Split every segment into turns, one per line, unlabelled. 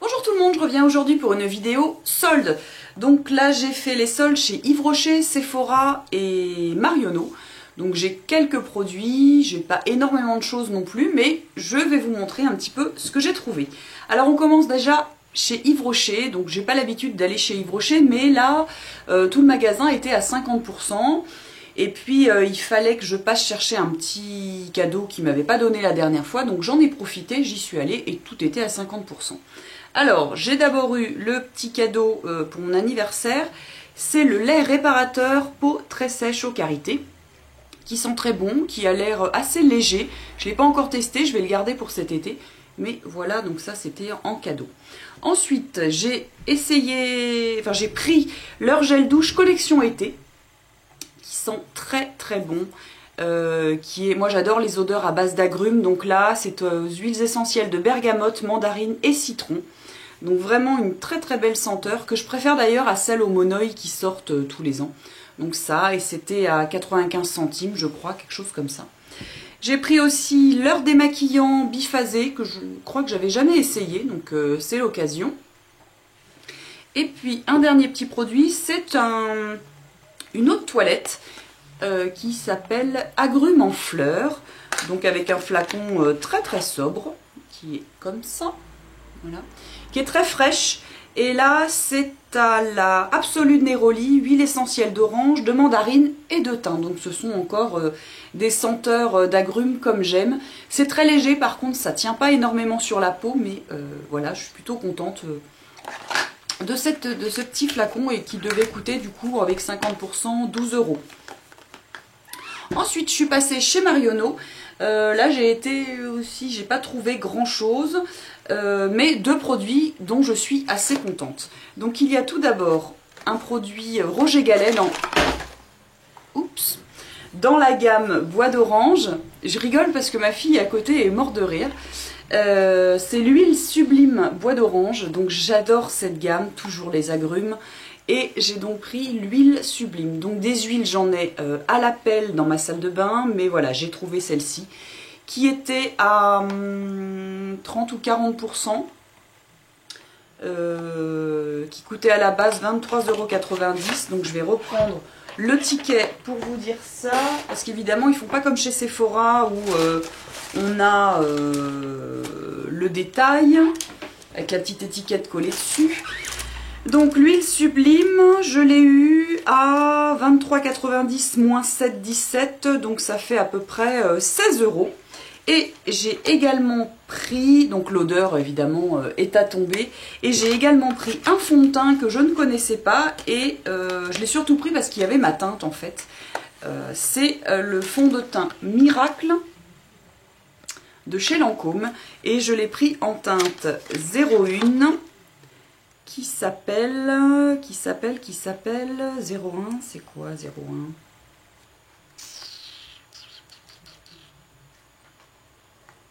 Bonjour tout le monde, je reviens aujourd'hui pour une vidéo solde. Donc là j'ai fait les soldes chez Yves Rocher, Sephora et Marionneau. Donc j'ai quelques produits, j'ai pas énormément de choses non plus, mais je vais vous montrer un petit peu ce que j'ai trouvé. Alors on commence déjà chez Yves Rocher, donc j'ai pas l'habitude d'aller chez Yves Rocher, mais là tout le magasin était à 50%. Et puis il fallait que je passe chercher un petit cadeau qu'il m'avait pas donné la dernière fois, donc j'en ai profité, j'y suis allée et tout était à 50%. Alors, j'ai d'abord eu le petit cadeau pour mon anniversaire, c'est le lait réparateur peau très sèche au karité, qui sent très bon, qui a l'air assez léger. Je ne l'ai pas encore testé, je vais le garder pour cet été, mais voilà, donc ça c'était en cadeau. Ensuite, j'ai pris leur gel douche collection été, qui sent très très bon. Moi j'adore les odeurs à base d'agrumes, donc là c'est aux huiles essentielles de bergamote, mandarine et citron. Donc vraiment une très très belle senteur que je préfère d'ailleurs à celles au monoï qui sortent tous les ans. Donc ça, et c'était à 95 centimes je crois, quelque chose comme ça. J'ai pris aussi leur démaquillant biphasé que je crois que j'avais jamais essayé, donc c'est l'occasion. Et puis un dernier petit produit, c'est une eau de toilette qui s'appelle Agrumes en fleurs, donc avec un flacon très très sobre, qui est comme ça, voilà, qui est très fraîche. Et là, c'est à la Absolute Neroli, huile essentielle d'orange, de mandarine et de thym. Donc ce sont encore des senteurs d'agrumes comme j'aime. C'est très léger, par contre, ça tient pas énormément sur la peau, mais voilà, je suis plutôt contente de ce petit flacon et qui devait coûter du coup avec 50% 12 €. Ensuite, je suis passée chez Marionneau. Là, j'ai pas trouvé grand chose, mais deux produits dont je suis assez contente. Donc, il y a tout d'abord un produit Roger Gallet dans la gamme bois d'orange. Je rigole parce que ma fille à côté est morte de rire. C'est l'huile sublime bois d'orange, donc j'adore cette gamme, toujours les agrumes. Et j'ai donc pris l'huile sublime. Donc des huiles, j'en ai à la pelle dans ma salle de bain, mais voilà, j'ai trouvé celle-ci qui était à 30 ou 40%, qui coûtait à la base 23,90 €. Donc je vais reprendre le ticket pour vous dire ça, parce qu'évidemment ils ne font pas comme chez Sephora où on a le détail avec la petite étiquette collée dessus. Donc l'huile sublime, je l'ai eu à 23,90 moins 7,17, donc ça fait à peu près 16 €. Et j'ai également pris, donc l'odeur évidemment est à tomber, et j'ai également pris un fond de teint que je ne connaissais pas, et je l'ai surtout pris parce qu'il y avait ma teinte en fait. C'est le fond de teint Miracle de chez Lancôme, et je l'ai pris en teinte 01. Qui s'appelle 01, c'est quoi 01?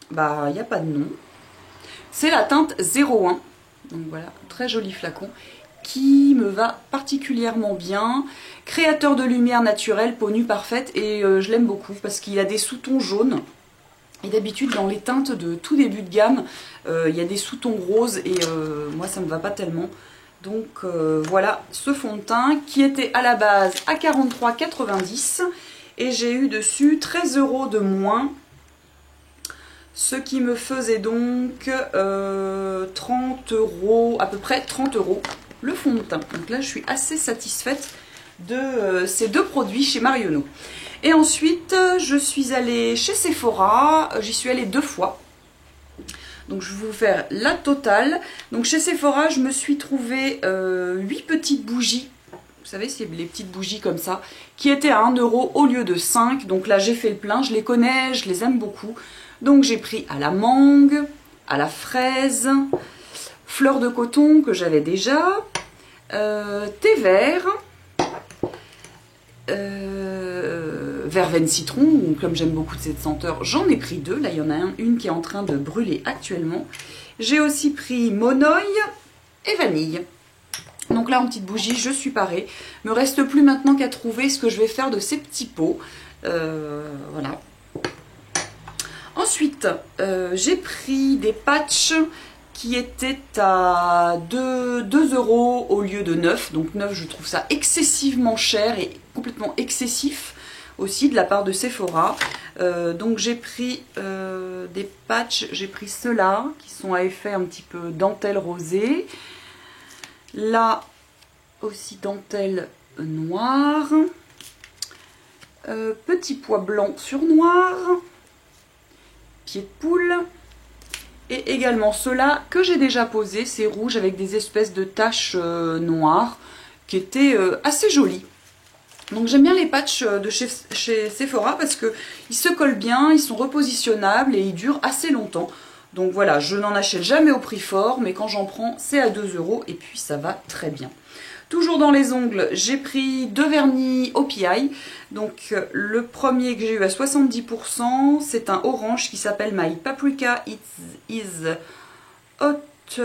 Bah, il n'y a pas de nom. C'est la teinte 01. Donc voilà, très joli flacon qui me va particulièrement bien. Créateur de lumière naturelle, peau nue parfaite, et je l'aime beaucoup parce qu'il a des sous-tons jaunes. Et d'habitude, dans les teintes de tout début de gamme, il y a des sous-tons roses et moi, ça ne me va pas tellement. Donc voilà ce fond de teint qui était à la base à 43,90 € et j'ai eu dessus 13 € de moins. Ce qui me faisait donc 30 €, à peu près 30 € le fond de teint. Donc là, je suis assez satisfaite de ces deux produits chez Marionneau. Et ensuite, je suis allée chez Sephora, j'y suis allée 2 fois. Donc je vais vous faire la totale. Donc chez Sephora, je me suis trouvé 8 petites bougies. Vous savez, c'est les petites bougies comme ça, qui étaient à 1 € au lieu de 5. Donc là, j'ai fait le plein, je les connais, je les aime beaucoup. Donc j'ai pris à la mangue, à la fraise, fleur de coton que j'avais déjà, thé vert, verveine citron, comme j'aime beaucoup de cette senteur, j'en ai pris 2. Là, il y en a une qui est en train de brûler actuellement. J'ai aussi pris monoï et vanille. Donc là, en petite bougie, je suis parée. Il me reste plus maintenant qu'à trouver ce que je vais faire de ces petits pots. Voilà. Ensuite, j'ai pris des patchs qui était à 2 € au lieu de 9. Donc 9, je trouve ça excessivement cher et complètement excessif aussi de la part de Sephora. Donc j'ai pris des patchs, j'ai pris ceux-là qui sont à effet un petit peu dentelle rosée. Là aussi dentelle noire. Petit pois blanc sur noir. Pied de poule. Et également ceux-là que j'ai déjà posés, c'est rouge avec des espèces de taches noires qui étaient assez jolies. Donc j'aime bien les patchs de chez Sephora parce qu'ils se collent bien, ils sont repositionnables et ils durent assez longtemps. Donc voilà, je n'en achète jamais au prix fort, mais quand j'en prends, c'est à 2 € et puis ça va très bien. Toujours dans les ongles, j'ai pris 2 vernis OPI. Donc le premier que j'ai eu à 70%, c'est un orange qui s'appelle My Paprika is hotter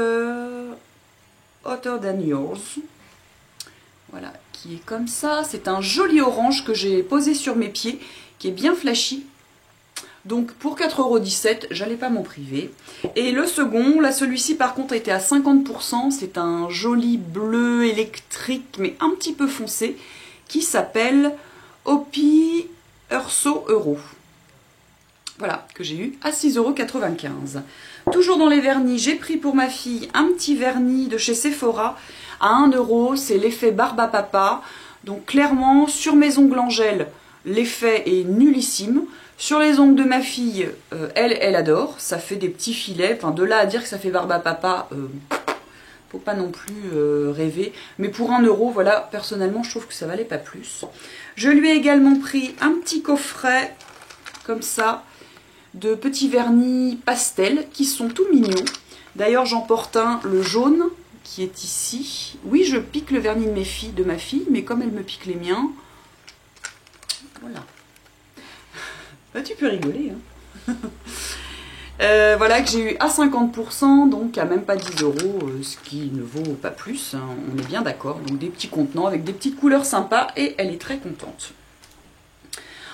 than yours. Voilà, qui est comme ça. C'est un joli orange que j'ai posé sur mes pieds, qui est bien flashy. Donc pour 4,17 €, j'allais pas m'en priver. Et le second, là celui-ci par contre était à 50%. C'est un joli bleu électrique, mais un petit peu foncé, qui s'appelle Hopi Urso Euro. Voilà, que j'ai eu à 6,95 €. Toujours dans les vernis, j'ai pris pour ma fille un petit vernis de chez Sephora à 1 €. C'est l'effet barbe à papa. Donc clairement, sur mes ongles en gel, l'effet est nullissime. Sur les ongles de ma fille, elle adore. Ça fait des petits filets. Enfin, de là à dire que ça fait barbe à papa, faut pas non plus rêver. Mais pour 1 €, voilà, personnellement, je trouve que ça valait pas plus. Je lui ai également pris un petit coffret, comme ça, de petits vernis pastel, qui sont tout mignons. D'ailleurs, j'en porte un, le jaune, qui est ici. Oui, je pique le vernis de ma fille, mais comme elle me pique les miens, voilà. Bah, tu peux rigoler, hein. Voilà, que j'ai eu à 50%, donc à même pas 10 €, ce qui ne vaut pas plus, hein, on est bien d'accord. Donc des petits contenants avec des petites couleurs sympas et elle est très contente.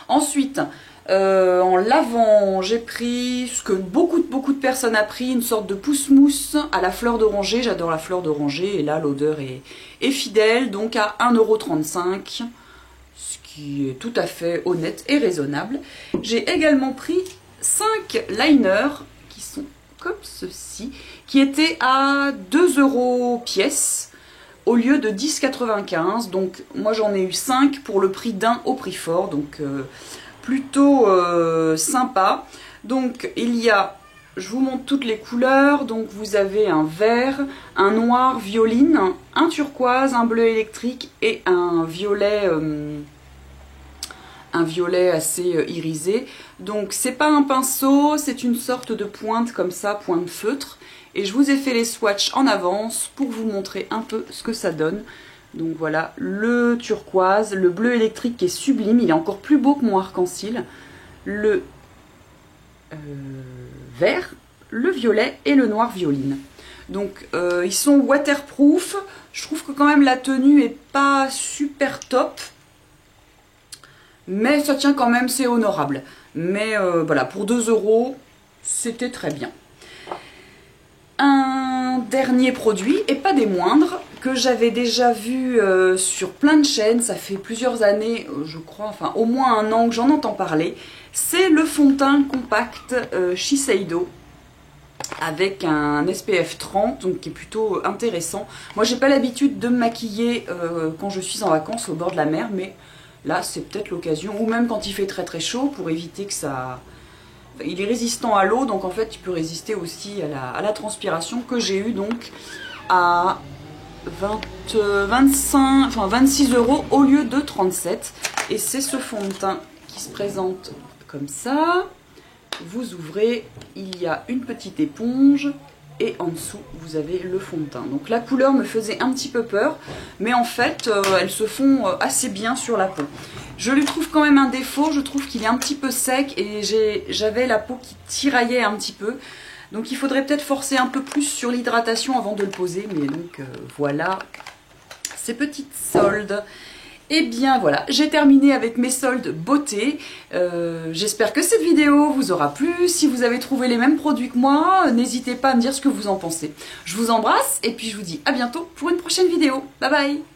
Ensuite, en lavant, j'ai pris ce que beaucoup de personnes ont pris, une sorte de pousse-mousse à la fleur d'oranger. J'adore la fleur d'oranger et là l'odeur est fidèle, donc à 1,35 €. Qui est tout à fait honnête et raisonnable. J'ai également pris 5 liners qui sont comme ceci, qui étaient à 2 € pièce au lieu de 10,95 €. Donc moi j'en ai eu 5 pour le prix d'un au prix fort, donc plutôt sympa. Donc il y a, je vous montre toutes les couleurs, donc vous avez un vert, un noir violine, un turquoise, un bleu électrique et un violet assez irisé. Donc c'est pas un pinceau, c'est une sorte de pointe comme ça, pointe feutre. Et je vous ai fait les swatchs en avance pour vous montrer un peu ce que ça donne. Donc voilà, le turquoise, le bleu électrique qui est sublime, il est encore plus beau que mon arc-en-ciel. Le vert, le violet et le noir violine. Donc ils sont waterproof. Je trouve que quand même la tenue est pas super top. Mais ça tient quand même, c'est honorable. Mais voilà, pour 2 €, c'était très bien. Un dernier produit, et pas des moindres, que j'avais déjà vu sur plein de chaînes, ça fait plusieurs années, je crois, enfin au moins 1 an que j'en entends parler, c'est le fond de teint compact Shiseido, avec un SPF 30, donc qui est plutôt intéressant. Moi j'ai pas l'habitude de me maquiller quand je suis en vacances au bord de la mer, mais là c'est peut-être l'occasion, ou même quand il fait très chaud, pour éviter que ça... Il est résistant à l'eau, donc en fait il peut résister aussi à la transpiration, que j'ai eu donc à 26 € au lieu de 37. Et c'est ce fond de teint qui se présente comme ça. Vous ouvrez, il y a une petite éponge et en dessous vous avez le fond de teint. Donc la couleur me faisait un petit peu peur, mais en fait elles se font assez bien sur la peau. Je lui trouve quand même un défaut, je trouve qu'il est un petit peu sec et j'avais la peau qui tiraillait un petit peu. Donc il faudrait peut-être forcer un peu plus sur l'hydratation avant de le poser. Mais donc voilà ces petites soldes. Et bien voilà, j'ai terminé avec mes soldes beauté. J'espère que cette vidéo vous aura plu. Si vous avez trouvé les mêmes produits que moi, n'hésitez pas à me dire ce que vous en pensez. Je vous embrasse et puis je vous dis à bientôt pour une prochaine vidéo. Bye bye!